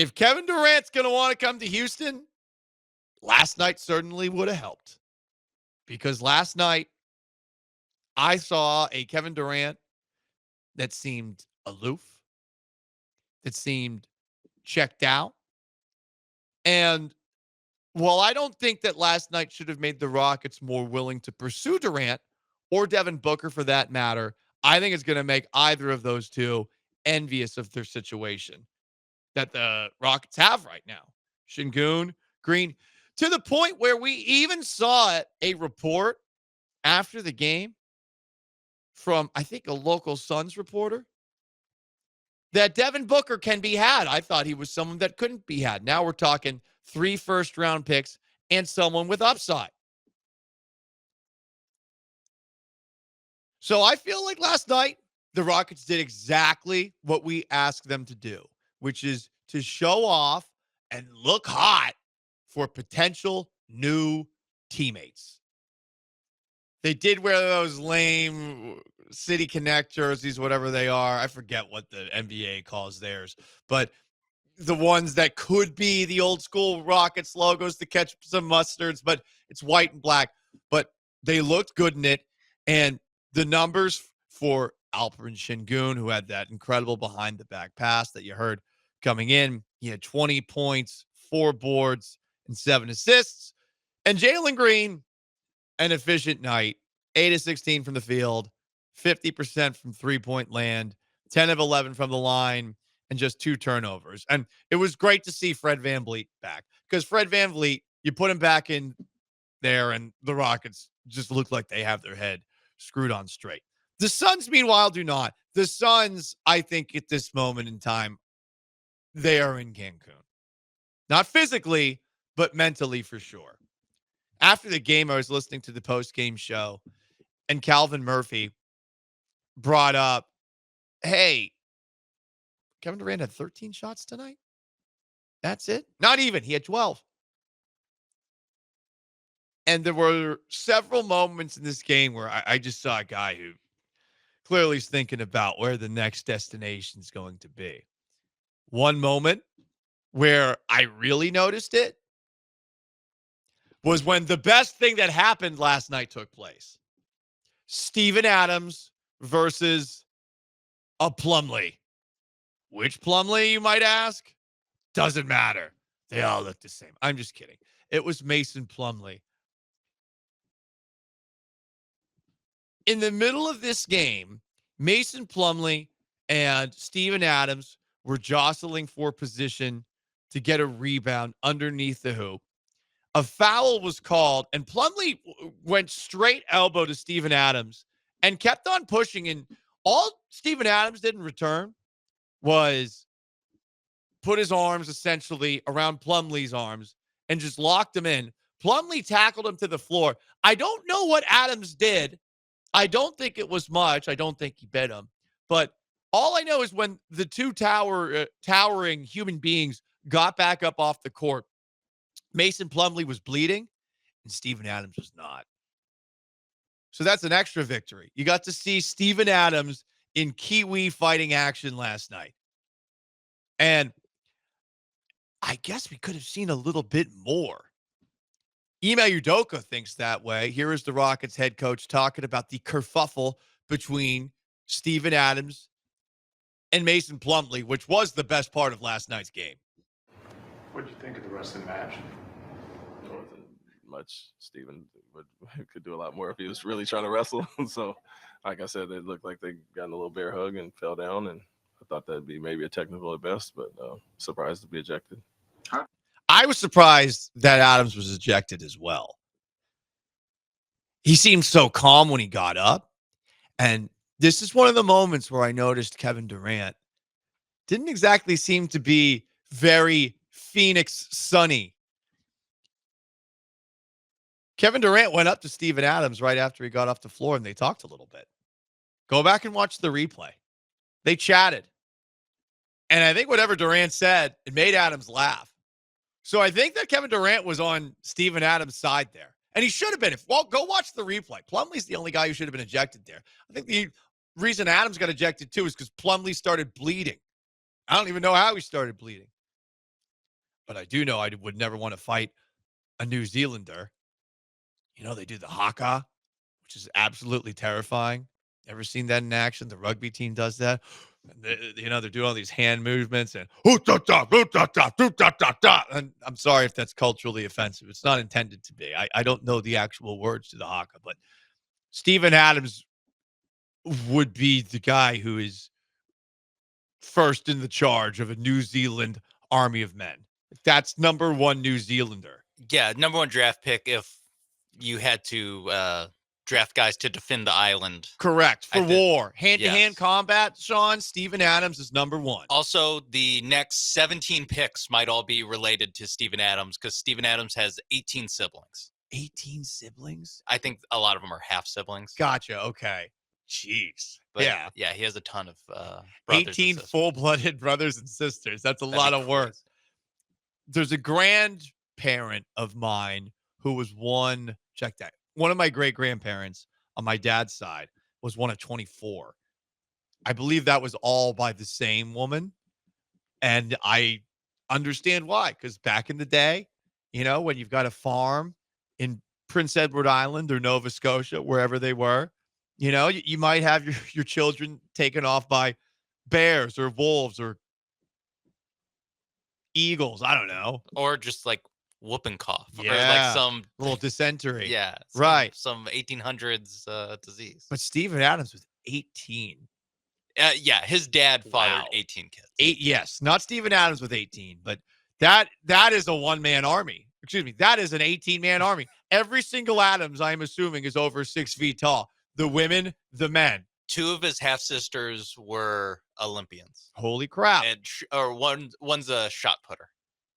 if Kevin Durant's going to want to come to Houston, last night certainly would have helped. Because last night, I saw a Kevin Durant that seemed aloof, that seemed checked out. And while I don't think that last night should have made the Rockets more willing to pursue Durant or Devin Booker for that matter, I think it's going to make either of those two envious of their situation that the Rockets have right now. Şengün, Green, to the point where we even saw a report after the game from, I think, a local Suns reporter that Devin Booker can be had. I thought he was someone that couldn't be had. Now we're talking 3 first-round picks and someone with upside. So I feel like last night, the Rockets did exactly what we asked them to do, which is to show off and look hot for potential new teammates. They did wear those lame City Connect jerseys, whatever they are. I forget what the NBA calls theirs, but the ones that could be the old school Rockets logos to catch some mustards, but it's white and black. But they looked good in it. And the numbers for Alperen Şengün, who had that incredible behind the back pass that you heard coming in, he had 20 points, 4 boards, and 7 assists. And Jalen Green, an efficient night, 8 of 16 from the field, 50% from three-point land, 10 of 11 from the line, and just 2 turnovers. And it was great to see Fred VanVleet back, because Fred VanVleet, you put him back in there and the Rockets just look like they have their head screwed on straight. The Suns, meanwhile, do not. The Suns, I think at this moment in time, they are in Cancun. Not physically, but mentally for sure. After the game, I was listening to the post-game show, and Calvin Murphy brought up, hey, Kevin Durant had 13 shots tonight? That's it? Not even. He had 12. And there were several moments in this game where I just saw a guy who clearly is thinking about where the next destination is going to be. One moment where I really noticed it was when the best thing that happened last night took place. Steven Adams versus a Plumlee. Which Plumlee, you might ask? Doesn't matter. They all look the same. I'm just kidding. It was Mason Plumlee. In the middle of this game, Mason Plumlee and Steven Adams were jostling for position to get a rebound underneath the hoop. A foul was called, and Plumlee went straight elbow to Steven Adams and kept on pushing. And all Steven Adams did in return was put his arms essentially around Plumlee's arms and just locked him in. Plumlee tackled him to the floor. I don't know what Adams did. I don't think it was much. I don't think he bit him. But all I know is when the two towering human beings got back up off the court, Mason Plumlee was bleeding and Steven Adams was not. So that's an extra victory. You got to see Steven Adams in Kiwi fighting action last night. And I guess we could have seen a little bit more. Ime Udoka thinks that way. Here is the Rockets head coach talking about the kerfuffle between Steven Adams and Mason Plumlee, which was the best part of last night's game. What did you think of the rest of the match? Wasn't much. Steven could do a lot more if he was really trying to wrestle. So, like I said, it looked like they got in a little bear hug and fell down, and I thought that'd be maybe a technical at best, but surprised to be ejected. I was surprised that Adams was ejected as well. He seemed so calm when he got up. And this is one of the moments where I noticed Kevin Durant didn't exactly seem to be very Phoenix sunny. Kevin Durant went up to Steven Adams right after he got off the floor and they talked a little bit. Go back and watch the replay. They chatted. And I think whatever Durant said, it made Adams laugh. So I think that Kevin Durant was on Steven Adams' side there. And he should have been. Go watch the replay. Plumlee's the only guy who should have been ejected there. I think the reason Adams got ejected too is because Plumlee started bleeding. I don't even know how he started bleeding. but I do know I would never want to fight a New Zealander. They do the haka, which is absolutely terrifying. Ever seen that in action? The rugby team does that. And they're doing all these hand movements and and I'm sorry if that's culturally offensive. It's not intended to be. I don't know the actual words to the haka, but Steven Adams would be the guy who is first in the charge of a New Zealand army of men. That's number one New Zealander. Yeah, number one draft pick if you had to draft guys to defend the island. Correct. For war. Hand-to-hand yes. combat, Sean, Steven Adams is number one. Also, the next 17 picks might all be related to Steven Adams because Steven Adams has 18 siblings. 18 siblings? I think a lot of them are half siblings. Gotcha. Okay. Jeez. But yeah. Yeah, he has a ton of brothers 18 full-blooded brothers and sisters. That's a lot of work. There's a grandparent of mine who was check that. One of my great-grandparents on my dad's side was one of 24. I believe that was all by the same woman. And I understand why, because back in the day, when you've got a farm in Prince Edward Island or Nova Scotia, wherever they were, you might have your children taken off by bears or wolves or eagles. I don't know. Or just like whooping cough. Yeah. Or like some little dysentery. Yeah. Right. Some 1800s disease. But Steven Adams was 18. Yeah, his dad fathered 18 kids. Yes, not Steven Adams with 18, but that is a one-man army. Excuse me, that is an 18-man army. Every single Adams, I'm assuming, is over 6 feet tall. The women, the men. 2 of his half-sisters were Olympians. Holy crap. One's a shot putter.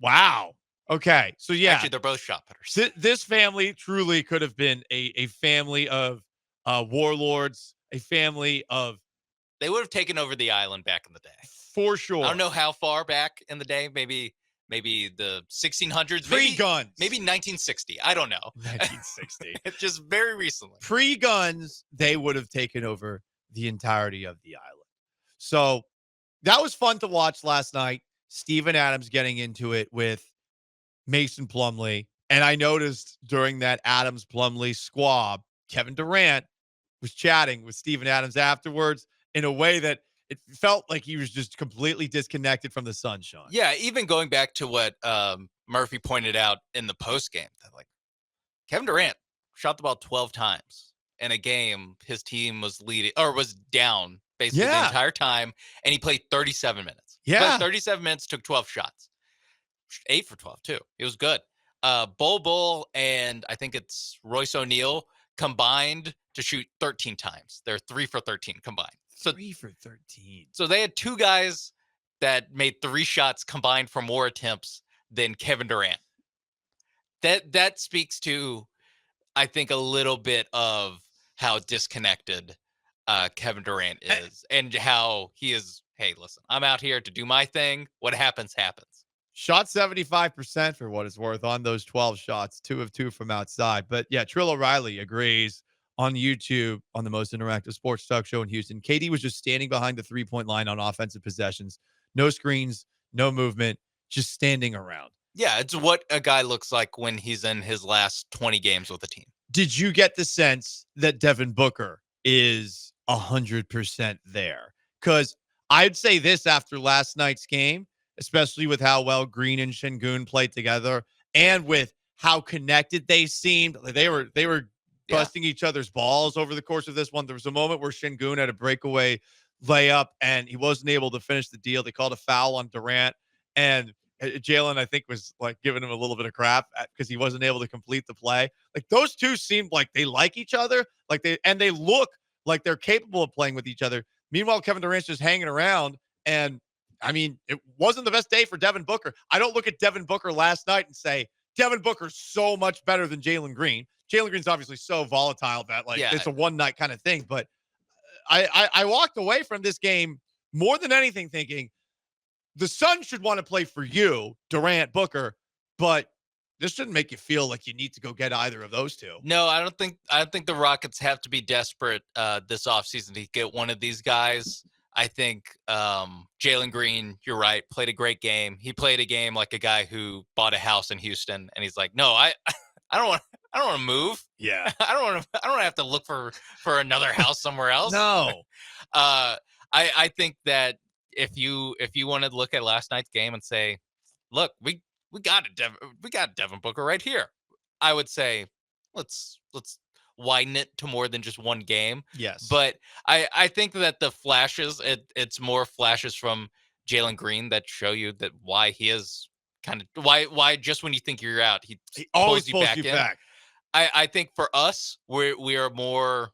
Wow. Okay, so yeah. Actually, they're both shot putters. This family truly could have been a family of warlords, a family of... They would have taken over the island back in the day. For sure. I don't know how far back in the day. Maybe the 1600s. Pre-guns. Maybe 1960. I don't know. 1960. Just very recently. Pre-guns, they would have taken over the entirety of the island. So that was fun to watch last night. Steven Adams getting into it with Mason Plumlee. And I noticed during that Adams-Plumlee squab, Kevin Durant was chatting with Steven Adams afterwards in a way that it felt like he was just completely disconnected from the sunshine. Yeah, even going back to what Murphy pointed out in the postgame, that like Kevin Durant shot the ball 12 times in a game. His team was leading or was down basically the entire time, and he played 37 minutes. Yeah, 37 minutes, took 12 shots, 8 for 12 too. It was good. Bull and I think it's Royce O'Neal combined to shoot 13 times. They're 3 for 13 combined. So 3 for 13. So they had 2 guys that made 3 shots combined for more attempts than Kevin Durant. That speaks to, I think, a little bit of how disconnected Kevin Durant is and how he is. Hey, listen, I'm out here to do my thing. What happens, happens. Shot 75% for what it's worth on those 12 shots, 2 of 2 from outside. But yeah, Trill O'Reilly agrees on YouTube on the most interactive sports talk show in Houston. KD was just standing behind the 3-point line on offensive possessions. No screens, no movement, just standing around. Yeah, it's what a guy looks like when he's in his last 20 games with a team. Did you get the sense that Devin Booker is 100% there? Because I'd say this after last night's game, especially with how well Green and Şengün played together and with how connected they seemed. They were busting each other's balls over the course of this one. There was a moment where Şengün had a breakaway layup and he wasn't able to finish the deal. They called a foul on Durant, and Jalen, I think, was like giving him a little bit of crap because he wasn't able to complete the play. Like those two seemed like they like each other, they look like they're capable of playing with each other. Meanwhile, Kevin Durant's just hanging around, and I mean, it wasn't the best day for Devin Booker. I don't look at Devin Booker last night and say Devin Booker's so much better than Jalen Green. Jalen Green's obviously so volatile that it's a one night kind of thing. But I walked away from this game more than anything thinking the Suns should want to play for you, Durant, Booker, but this shouldn't make you feel like you need to go get either of those two. No, I don't think the Rockets have to be desperate this offseason to get one of these guys. I think Jalen Green, you're right, played a great game. He played a game like a guy who bought a house in Houston, and he's like, no, I don't want. I don't want to move. Yeah. I don't want to. I don't have to look for another house somewhere else. No. I think that if you want to look at last night's game and say, look, we got Devin Booker right here, I would say let's widen it to more than just one game. Yes. But I think that the flashes, it's more flashes from Jalen Green that show you that why he is kind of why just when you think you're out, he always pulls pulls you in. back. I think for us, we are more,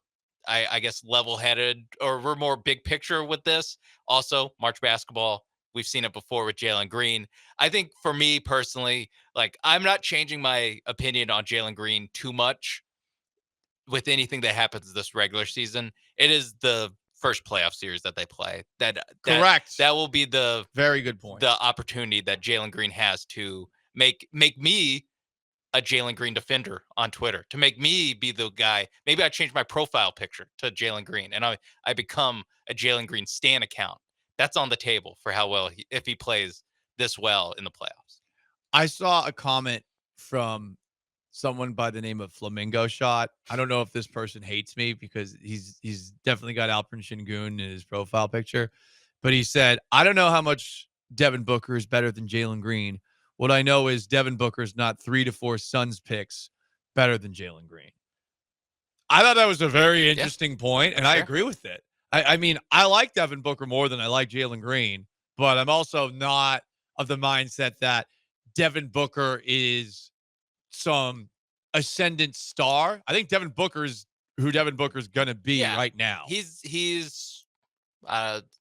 I guess, level-headed, or we're more big picture with this. Also, March basketball, we've seen it before with Jalen Green. I think for me personally, like, I'm not changing my opinion on Jalen Green too much with anything that happens this regular season. It is the first playoff series that they play. Correct. That will be the very good point. The opportunity that Jalen Green has to make me a Jalen Green defender on Twitter, to make me be the guy. Maybe I change my profile picture to Jalen Green and I become a Jalen Green stan account. That's on the table for how well if he plays this well in the playoffs. I saw a comment from someone by the name of Flamingo Shot. I don't know if this person hates me because he's definitely got Alperen Şengün in his profile picture, but he said, I don't know how much Devin Booker is better than Jalen Green. What I know is Devin Booker's not 3 to 4 Suns picks better than Jalen Green. I thought that was a very interesting point, and I agree with it. I mean, I like Devin Booker more than I like Jalen Green, but I'm also not of the mindset that Devin Booker is some ascendant star. I think Devin Booker's who Devin Booker's gonna be right now. He's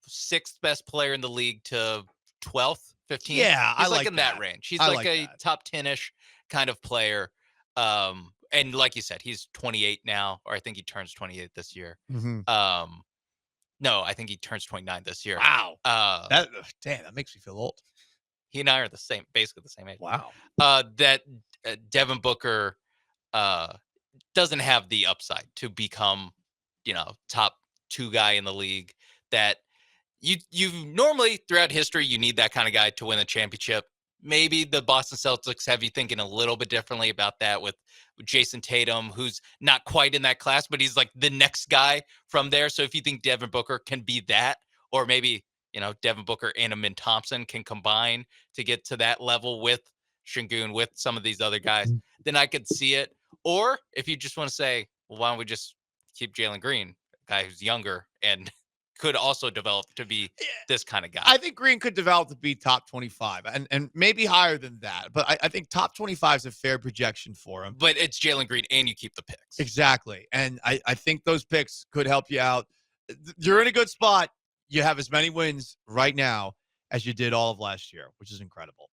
sixth best player in the league to 12th, 15th. Yeah, he's I like in that range. He's like a top 10-ish kind of player. And like you said, he's 28 now, or I think he turns 28 this year. Mm-hmm. No, I think he turns 29 this year. Wow. That makes me feel old. He and I are basically the same age. Wow. That Devin Booker doesn't have the upside to become, top 2 guy in the league. That you normally throughout history, you need that kind of guy to win a championship. Maybe the Boston Celtics have you thinking a little bit differently about that with Jason Tatum, who's not quite in that class, but he's like the next guy from there. So if you think Devin Booker can be that, or maybe, Devin Booker and Amen Thompson can combine to get to that level with Şengün, with some of these other guys, then I could see it. Or if you just want to say, well, why don't we just keep Jalen Green, a guy who's younger and could also develop to be this kind of guy. I think Green could develop to be top 25 and maybe higher than that. But I think top 25 is a fair projection for him. But it's Jalen Green and you keep the picks. Exactly. And I think those picks could help you out. You're in a good spot. You have as many wins right now as you did all of last year, which is incredible.